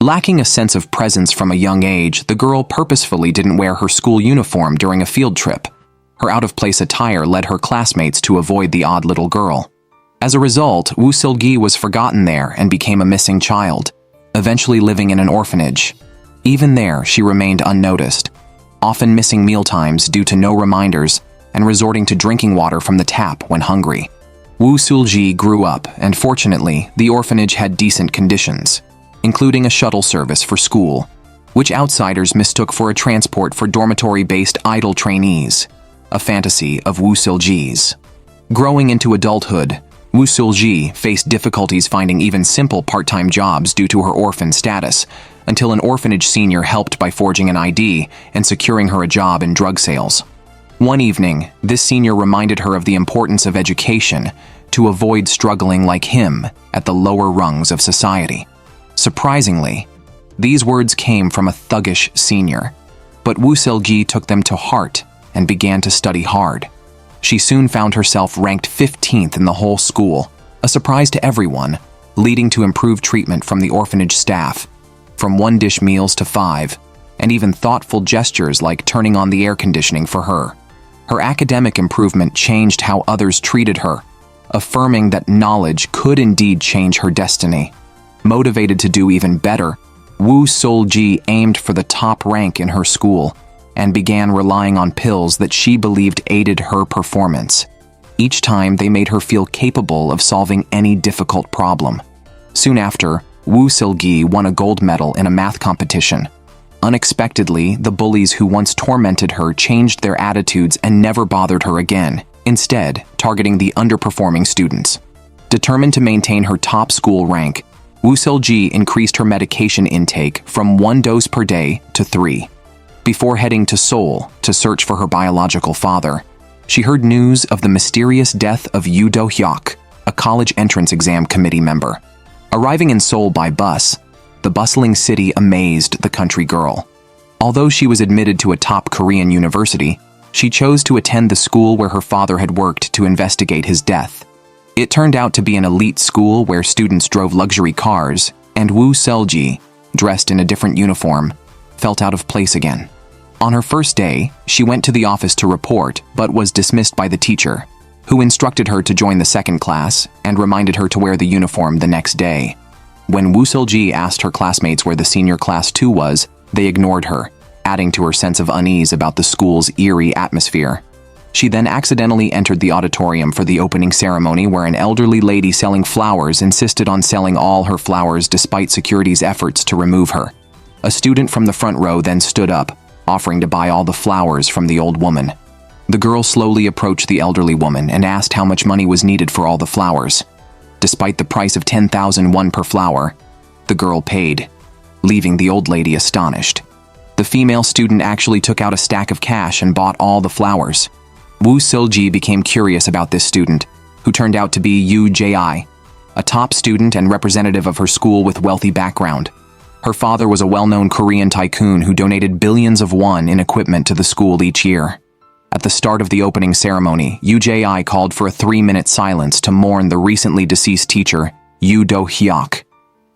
Lacking a sense of presence from a young age, the girl purposefully didn't wear her school uniform during a field trip. Her out-of-place attire led her classmates to avoid the odd little girl. As a result, Woo Seoqi was forgotten there and became a missing child, eventually living in an orphanage. Even there, she remained unnoticed, often missing mealtimes due to no reminders and resorting to drinking water from the tap when hungry. Woo Seoqi grew up, and fortunately, the orphanage had decent conditions, including a shuttle service for school, which outsiders mistook for a transport for dormitory-based idle trainees, a fantasy of Woo Seoqi's. Growing into adulthood, Woo Seoqi faced difficulties finding even simple part-time jobs due to her orphan status, until an orphanage senior helped by forging an ID and securing her a job in drug sales. One evening, this senior reminded her of the importance of education to avoid struggling like him at the lower rungs of society. Surprisingly, these words came from a thuggish senior, but Woo Seoqi took them to heart and began to study hard. She soon found herself ranked 15th in the whole school, a surprise to everyone, leading to improved treatment from the orphanage staff, from one-dish meals to 5, and even thoughtful gestures like turning on the air conditioning for her. Her academic improvement changed how others treated her, affirming that knowledge could indeed change her destiny. Motivated to do even better, Woo Seoqi aimed for the top rank in her school and began relying on pills that she believed aided her performance. Each time, they made her feel capable of solving any difficult problem. Soon after, Woo Seoqi won a gold medal in a math competition. Unexpectedly, the bullies who once tormented her changed their attitudes and never bothered her again, instead targeting the underperforming students. Determined to maintain her top school rank, Woo Seoqi increased her medication intake from 1 dose per day to 3. Before heading to Seoul to search for her biological father, she heard news of the mysterious death of Yoo Do-hyuk, a college entrance exam committee member. Arriving in Seoul by bus, the bustling city amazed the country girl. Although she was admitted to a top Korean university, she chose to attend the school where her father had worked to investigate his death. It turned out to be an elite school where students drove luxury cars, and Woo Seoqi, dressed in a different uniform, felt out of place again. On her first day, she went to the office to report, but was dismissed by the teacher, who instructed her to join the second class and reminded her to wear the uniform the next day. When Woo Seoqi asked her classmates where the senior class 2 was, they ignored her, adding to her sense of unease about the school's eerie atmosphere. She then accidentally entered the auditorium for the opening ceremony, where an elderly lady selling flowers insisted on selling all her flowers despite security's efforts to remove her. A student from the front row then stood up, offering to buy all the flowers from the old woman. The girl slowly approached the elderly woman and asked how much money was needed for all the flowers. Despite the price of 10,000 won per flower, the girl paid, leaving the old lady astonished. The female student actually took out a stack of cash and bought all the flowers. Woo Seoqi became curious about this student, who turned out to be Yoo Jae, a top student and representative of her school with wealthy background. Her father was a well-known Korean tycoon who donated billions of won in equipment to the school each year. At the start of the opening ceremony, Yoo Jae called for a 3-minute silence to mourn the recently deceased teacher, Yoo Do-hyuk,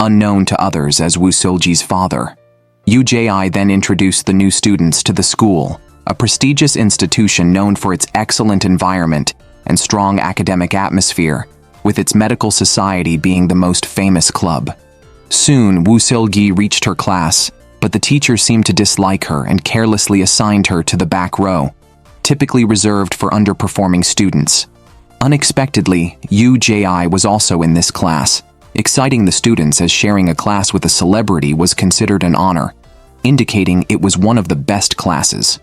unknown to others as Woo Seoqi's father. Yoo Jae then introduced the new students to the school, a prestigious institution known for its excellent environment and strong academic atmosphere, with its medical society being the most famous club. Soon, Woo Seoqi reached her class, but the teacher seemed to dislike her and carelessly assigned her to the back row, typically reserved for underperforming students. Unexpectedly, Yoo Jae was also in this class, exciting the students as sharing a class with a celebrity was considered an honor, indicating it was one of the best classes.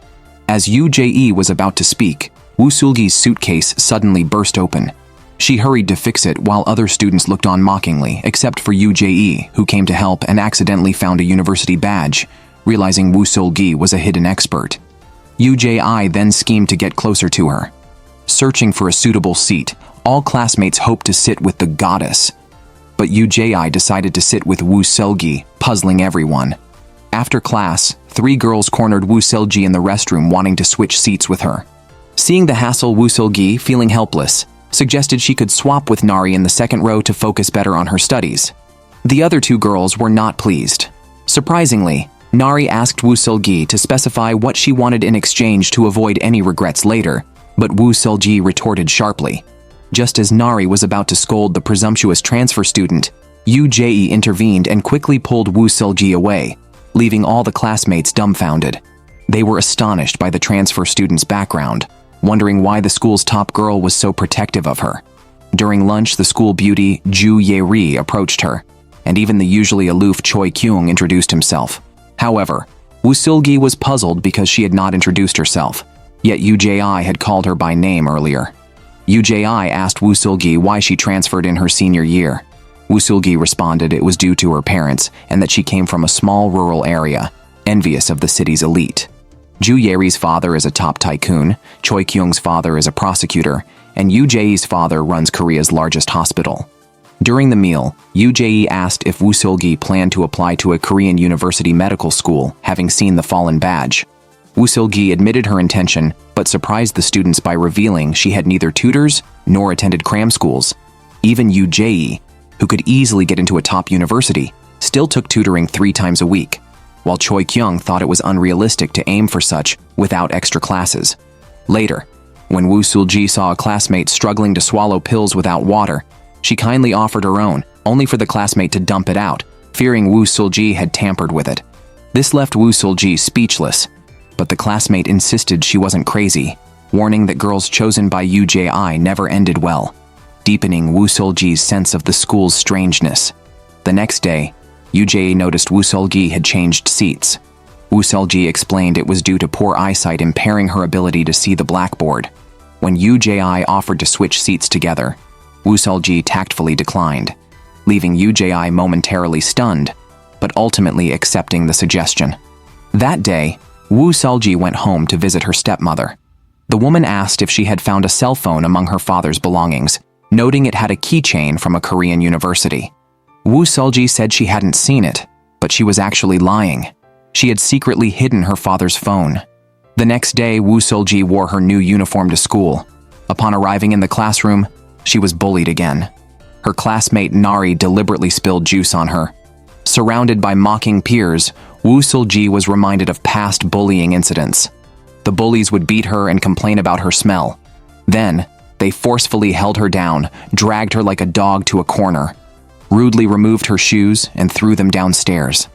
As Yoo Jae was about to speak, Woo Seoqi's suitcase suddenly burst open. She hurried to fix it while other students looked on mockingly, except for Yoo Jae, who came to help and accidentally found a university badge, realizing Woo Seoqi was a hidden expert. Yoo Jae then schemed to get closer to her. Searching for a suitable seat, all classmates hoped to sit with the goddess. But Yoo Jae decided to sit with Woo Seoqi, puzzling everyone. After class, 3 girls cornered Woo Seoqi in the restroom wanting to switch seats with her. Seeing the hassle, Woo Seoqi, feeling helpless, suggested she could swap with Nari in the second row to focus better on her studies. The other 2 girls were not pleased. Surprisingly, Nari asked Woo Seoqi to specify what she wanted in exchange to avoid any regrets later, but Woo Seoqi retorted sharply. Just as Nari was about to scold the presumptuous transfer student, Yoo Jae intervened and quickly pulled Woo Seoqi away, leaving all the classmates dumbfounded. They were astonished by the transfer student's background, wondering why the school's top girl was so protective of her. During lunch, the school beauty Ju Ye-ri approached her, and even the usually aloof Choi Kyung introduced himself. However, Woo Seoqi was puzzled because she had not introduced herself, yet Yoo Jae had called her by name earlier. Yoo Jae asked Woo Seoqi why she transferred in her senior year. Woo Seoqi responded it was due to her parents and that she came from a small rural area, envious of the city's elite. Ju Ye-ri's father is a top tycoon, Choi Kyung's father is a prosecutor, and Yoo Jae's father runs Korea's largest hospital. During the meal, Yoo Jae asked if Woo Seoqi planned to apply to a Korean university medical school, having seen the fallen badge. Woo Seoqi admitted her intention, but surprised the students by revealing she had neither tutors nor attended cram schools. Even Yoo Jae, who could easily get into a top university, still took tutoring 3 times a week, while Choi Kyung thought it was unrealistic to aim for such without extra classes. Later, when Woo Seoqi saw a classmate struggling to swallow pills without water, she kindly offered her own, only for the classmate to dump it out, fearing Woo Seoqi had tampered with it. This left Woo Seoqi speechless, but the classmate insisted she wasn't crazy, warning that girls chosen by Yoo Jae never ended well, deepening Woo Seoqi's sense of the school's strangeness. The next day, Yoo Jae noticed Woo Seoqi had changed seats. Woo Seoqi explained it was due to poor eyesight impairing her ability to see the blackboard. When Yoo Jae offered to switch seats together, Woo Seoqi tactfully declined, leaving Yoo Jae momentarily stunned, but ultimately accepting the suggestion. That day, Woo Seoqi went home to visit her stepmother. The woman asked if she had found a cell phone among her father's belongings, noting it had a keychain from a Korean university. Woo Seoqi said she hadn't seen it, but she was actually lying. She had secretly hidden her father's phone. The next day, Woo Seoqi wore her new uniform to school. Upon arriving in the classroom, she was bullied again. Her classmate Nari deliberately spilled juice on her. Surrounded by mocking peers, Woo Seoqi was reminded of past bullying incidents. The bullies would beat her and complain about her smell. Then, they forcefully held her down, dragged her like a dog to a corner, rudely removed her shoes and threw them downstairs.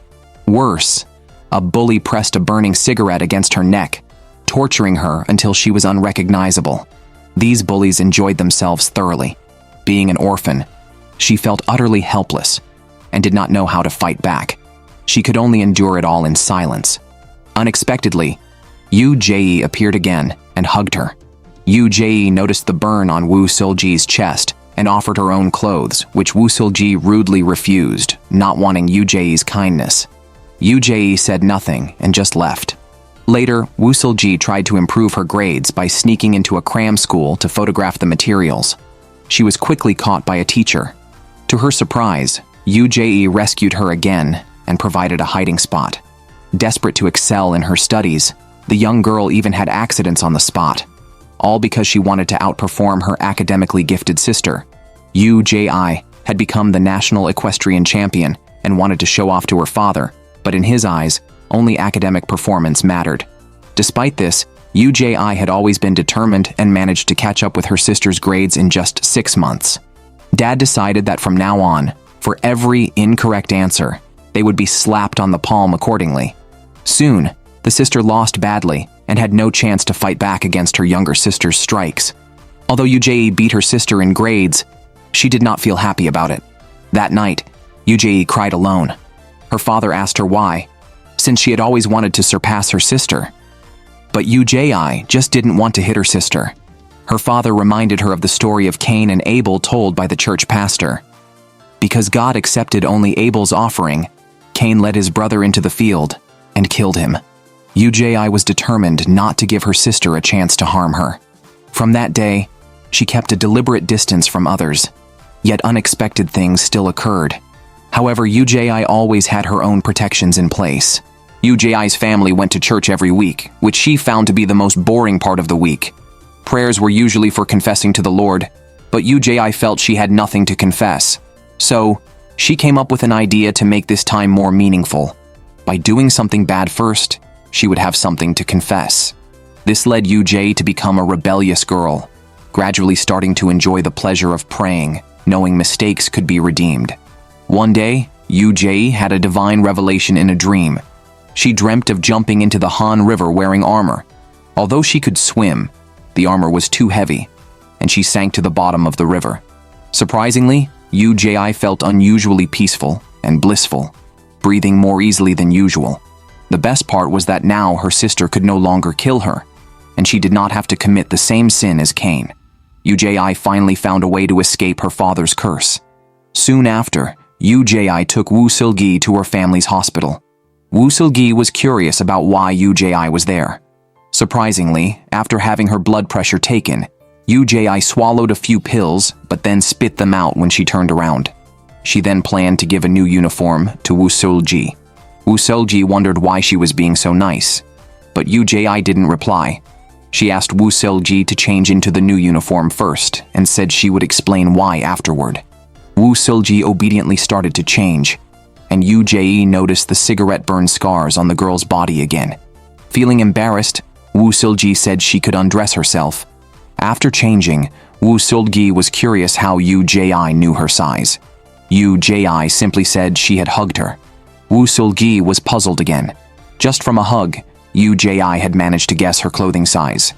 Worse, a bully pressed a burning cigarette against her neck, torturing her until she was unrecognizable. These bullies enjoyed themselves thoroughly. Being an orphan, she felt utterly helpless and did not know how to fight back. She could only endure it all in silence. Unexpectedly, Yoo Jae appeared again and hugged her. Yoo Jae noticed the burn on Woo Seoqi's chest and offered her own clothes, which Woo Seoqi rudely refused, not wanting Yoo Jae's kindness. Yoo Jae said nothing and just left. Later, Woo Seoqi tried to improve her grades by sneaking into a cram school to photograph the materials. She was quickly caught by a teacher. To her surprise, Yoo Jae rescued her again and provided a hiding spot. Desperate to excel in her studies, the young girl even had accidents on the spot, all because she wanted to outperform her academically gifted sister. Yoo Jae had become the national equestrian champion and wanted to show off to her father, but in his eyes, only academic performance mattered. Despite this, Yoo Jae had always been determined and managed to catch up with her sister's grades in just 6 months. Dad decided that from now on, for every incorrect answer, they would be slapped on the palm accordingly. Soon, the sister lost badly and had no chance to fight back against her younger sister's strikes. Although Yoo Jae beat her sister in grades, she did not feel happy about it. That night, Yoo Jae cried alone. Her father asked her why, since she had always wanted to surpass her sister. But Yoo Jae just didn't want to hit her sister. Her father reminded her of the story of Cain and Abel told by the church pastor. Because God accepted only Abel's offering, Cain led his brother into the field and killed him. Yoo Jae was determined not to give her sister a chance to harm her. From that day, she kept a deliberate distance from others, yet unexpected things still occurred. However, Yoo Jae always had her own protections in place. Yoo Jae's family went to church every week, which she found to be the most boring part of the week. Prayers were usually for confessing to the Lord, but Yoo Jae felt she had nothing to confess. So, she came up with an idea to make this time more meaningful. By doing something bad first, she would have something to confess. This led Yoo-jae to become a rebellious girl, gradually starting to enjoy the pleasure of praying, knowing mistakes could be redeemed. One day, Yoo-jae had a divine revelation in a dream. She dreamt of jumping into the Han River wearing armor. Although she could swim, the armor was too heavy, and she sank to the bottom of the river. Surprisingly, Yoo-jae felt unusually peaceful and blissful, breathing more easily than usual. The best part was that now her sister could no longer kill her, and she did not have to commit the same sin as Cain. Yoo-jae finally found a way to escape her father's curse. Soon after, Yoo-jae took Woo Seoqi to her family's hospital. Woo Seoqi was curious about why Yoo-jae was there. Surprisingly, after having her blood pressure taken, Yoo-jae swallowed a few pills but then spit them out when she turned around. She then planned to give a new uniform to Woo Seoqi. Woo Seoqi wondered why she was being so nice, but Yoo-jae didn't reply. She asked Woo Seoqi to change into the new uniform first and said she would explain why afterward. Woo Seoqi obediently started to change, and Yoo-jae noticed the cigarette burn scars on the girl's body again. Feeling embarrassed, Woo Seoqi said she could undress herself. After changing, Woo Seoqi was curious how Yoo-jae knew her size. Yoo-jae simply said she had hugged her. Woo Seoqi was puzzled again. Just from a hug, Yoo-jae had managed to guess her clothing size.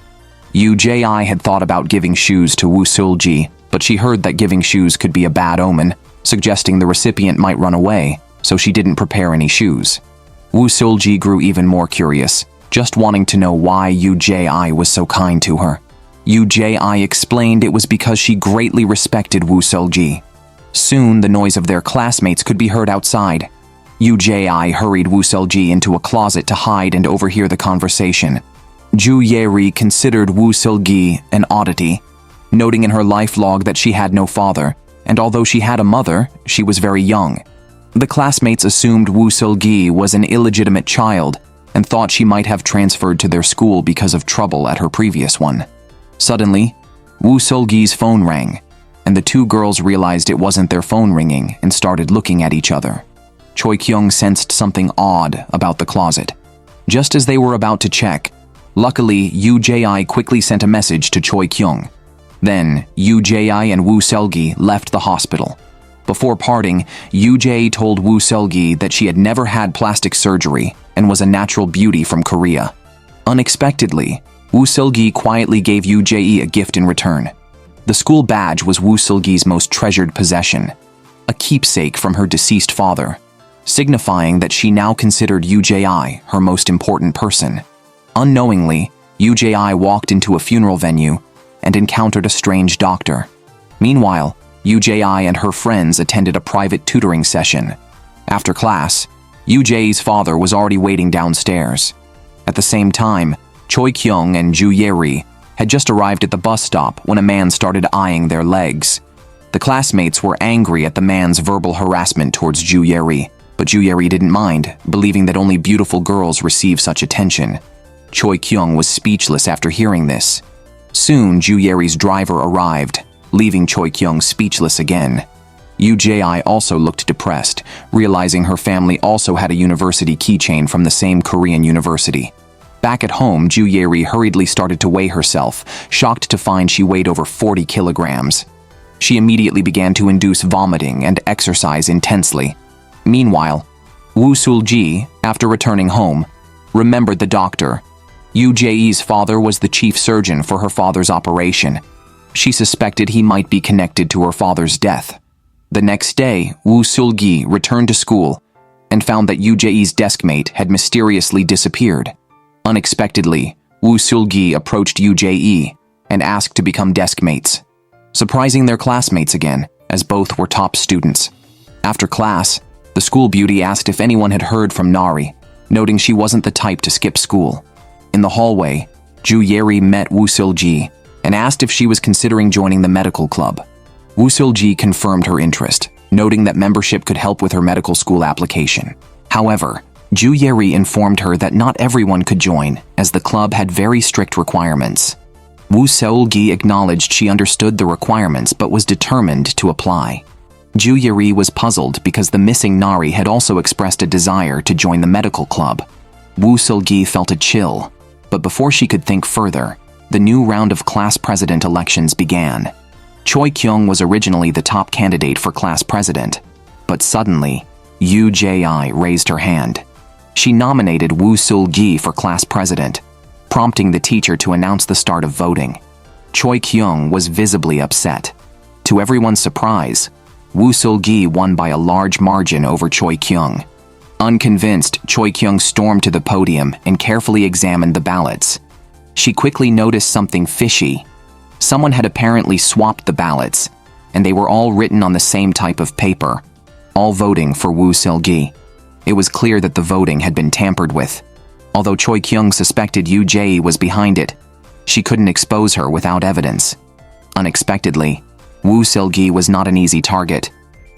Yoo-jae had thought about giving shoes to Woo Seoqi, but she heard that giving shoes could be a bad omen, suggesting the recipient might run away, so she didn't prepare any shoes. Woo Seoqi grew even more curious, just wanting to know why Yoo-jae was so kind to her. Yoo-jae explained it was because she greatly respected Woo Seoqi. Soon, the noise of their classmates could be heard outside. Yoo-jae hurried Woo Seoqi into a closet to hide and overhear the conversation. Joo Ye-ri considered Woo Seoqi an oddity, noting in her life log that she had no father, and although she had a mother, she was very young. The classmates assumed Woo Seoqi was an illegitimate child and thought she might have transferred to their school because of trouble at her previous one. Suddenly, Woo Seoqi's phone rang, and the two girls realized it wasn't their phone ringing and started looking at each other. Choi Kyung sensed something odd about the closet. Just as they were about to check, luckily Yoo-jae quickly sent a message to Choi Kyung. Then, Yoo-jae and Woo Seoqi left the hospital. Before parting, Yoo-jae told Woo Seoqi that she had never had plastic surgery and was a natural beauty from Korea. Unexpectedly, Woo Seoqi quietly gave Yoo-jae a gift in return. The school badge was Woo Seoqi's most treasured possession, a keepsake from her deceased father, signifying that she now considered Yoo-jae her most important person. Unknowingly, Yoo-jae walked into a funeral venue and encountered a strange doctor. Meanwhile, Yoo-jae and her friends attended a private tutoring session. After class, Yoo-jae's father was already waiting downstairs. At the same time, Choi Kyung and Joo Ye-ri had just arrived at the bus stop when a man started eyeing their legs. The classmates were angry at the man's verbal harassment towards Joo Ye-ri, but Joo Ye-ri didn't mind, believing that only beautiful girls receive such attention. Choi Kyung was speechless after hearing this. Soon, Joo Ye-ri's driver arrived, leaving Choi Kyung speechless again. Yoo-jae also looked depressed, realizing her family also had a university keychain from the same Korean university. Back at home, Joo Ye-ri hurriedly started to weigh herself, shocked to find she weighed over 40 kilograms. She immediately began to induce vomiting and exercise intensely. Meanwhile, Woo Seoqi, after returning home, remembered the doctor. Yoo-jae's father was the chief surgeon for her father's operation. She suspected he might be connected to her father's death. The next day, Woo Seoqi returned to school and found that Yoo-jae's deskmate had mysteriously disappeared. Unexpectedly, Woo Seoqi approached Yoo-jae and asked to become deskmates, surprising their classmates again, as both were top students. After class, the school beauty asked if anyone had heard from Nari, noting she wasn't the type to skip school. In the hallway, Joo Ye-ri met Woo Seoqi and asked if she was considering joining the medical club. Woo Seoqi confirmed her interest, noting that membership could help with her medical school application. However, Joo Ye-ri informed her that not everyone could join, as the club had very strict requirements. Woo Seoqi acknowledged she understood the requirements but was determined to apply. Ju Yuri was puzzled because the missing Nari had also expressed a desire to join the medical club. Woo Seoqi felt a chill, but before she could think further, the new round of class president elections began. Choi Kyung was originally the top candidate for class president, but suddenly, Yoo Jae raised her hand. She nominated Woo Seoqi for class president, prompting the teacher to announce the start of voting. Choi Kyung was visibly upset. To everyone's surprise, Woo Seoqi won by a large margin over Choi Kyung. Unconvinced, Choi Kyung stormed to the podium and carefully examined the ballots. She quickly noticed something fishy. Someone had apparently swapped the ballots, and they were all written on the same type of paper, all voting for Woo Seoqi. It was clear that the voting had been tampered with. Although Choi Kyung suspected Yoo Jae was behind it, she couldn't expose her without evidence. Unexpectedly, Woo Seoqi was not an easy target.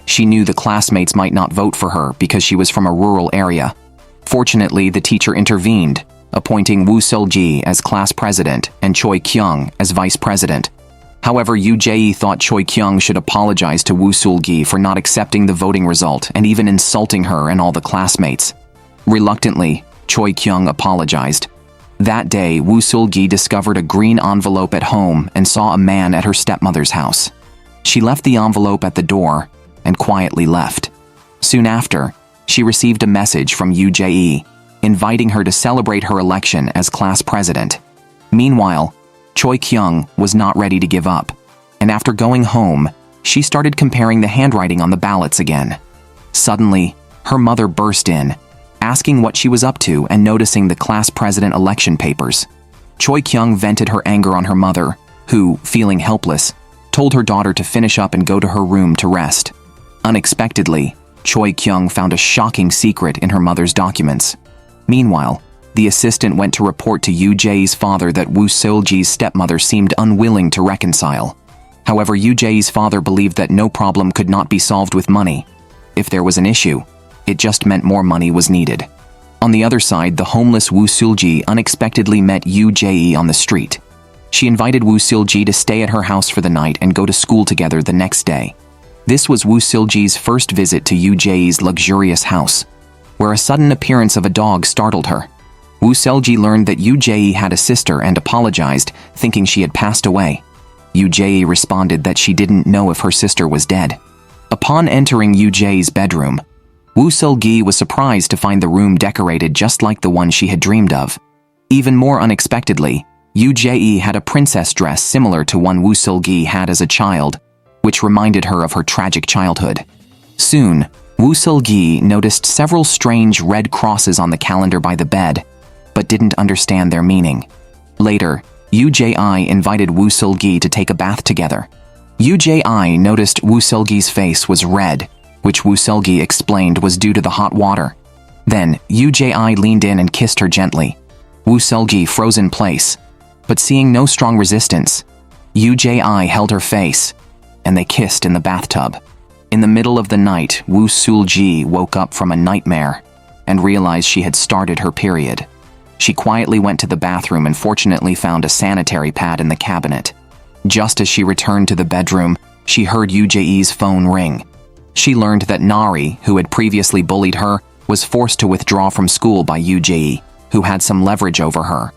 She knew the classmates might not vote for her because she was from a rural area. Fortunately, the teacher intervened, appointing Woo Seoqi as class president and Choi Kyung as vice president. However, Yoo Jae thought Choi Kyung should apologize to Woo Seoqi for not accepting the voting result and even insulting her and all the classmates. Reluctantly, Choi Kyung apologized. That day, Woo Seoqi discovered a green envelope at home and saw a man at her stepmother's house. She left the envelope at the door and quietly left. Soon after, she received a message from Yoo Jae, inviting her to celebrate her election as class president. Meanwhile, Choi Kyung was not ready to give up, and after going home, she started comparing the handwriting on the ballots again. Suddenly, her mother burst in, asking what she was up to and noticing the class president election papers. Choi Kyung vented her anger on her mother, who, feeling helpless, told her daughter to finish up and go to her room to rest. Unexpectedly, Choi Kyung found a shocking secret in her mother's documents. Meanwhile, the assistant went to report to Yoo Jae's father that Woo Seolji's stepmother seemed unwilling to reconcile. However, Yoo Jae's father believed that no problem could not be solved with money. If there was an issue, it just meant more money was needed. On the other side, the homeless Woo Seolji unexpectedly met Yoo Jae on the street. She invited Woo Seolji to stay at her house for the night and go to school together the next day. This was Woo Seolji's first visit to Yoo Jae's luxurious house, where a sudden appearance of a dog startled her. Woo Seolji learned that Yoo Jae had a sister and apologized, thinking she had passed away. Yoo Jae responded that she didn't know if her sister was dead. Upon entering Yoo Jae's bedroom, Woo Seolji was surprised to find the room decorated just like the one she had dreamed of. Even more unexpectedly, Yoo Jae had a princess dress similar to one Woo Seolji had as a child, which reminded her of her tragic childhood. Soon, Woo Seolji noticed several strange red crosses on the calendar by the bed, but didn't understand their meaning. Later, Yoo Jae invited Woo Seolji to take a bath together. Yoo Jae noticed Woo Seolji's face was red, which Woo Seolji explained was due to the hot water. Then, Yoo Jae leaned in and kissed her gently. Woo Seolji froze in place, but seeing no strong resistance, Yoo Jae held her face, and they kissed in the bathtub. In the middle of the night, Woo Seolji woke up from a nightmare and realized she had started her period. She quietly went to the bathroom and fortunately found a sanitary pad in the cabinet. Just as she returned to the bedroom, she heard Yoo Jae's phone ring. She learned that Nari, who had previously bullied her, was forced to withdraw from school by Yoo Jae, who had some leverage over her.